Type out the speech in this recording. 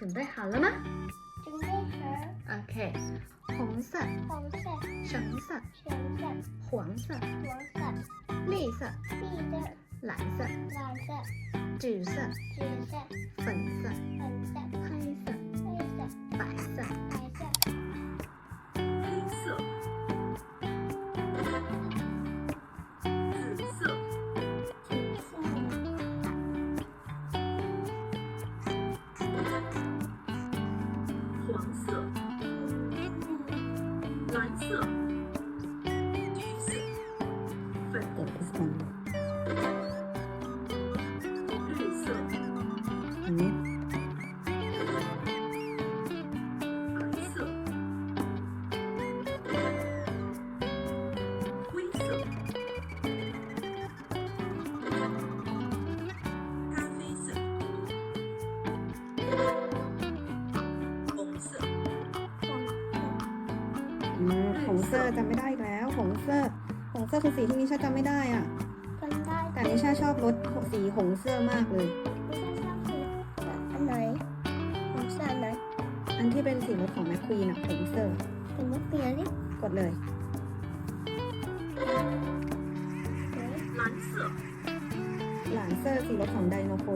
准备好了吗？准备好。OK， 红色、红色、橙色、橙色、黄色、黄色、绿色、绿色、蓝色、蓝色、紫色、紫色、粉色、粉色、黑色、黑色、白色、白色、黑色、紫色、紫色、黄色、蓝色、橘色、粉เปิดไปก่อน 绿色、 อันนี้ 白色、灰色、咖啡色、红色、หงเซอร์จำไม่ได้อีกแล้วหงเซอร์คือสีที่นิชาจำไม่ได้อ่ะ จำได้ แต่นิชาชอบรสสีหงเซอร์มากเลย ไม่ใช่ชอบสีอันไหนของสันไหน อันที่เป็นสีรสของแมคควีนอ่ะหงเซอร์ เป็นมะเขือนี่ กดเลย 蓝色、 หลานเซอร์สีรสของไดโนโค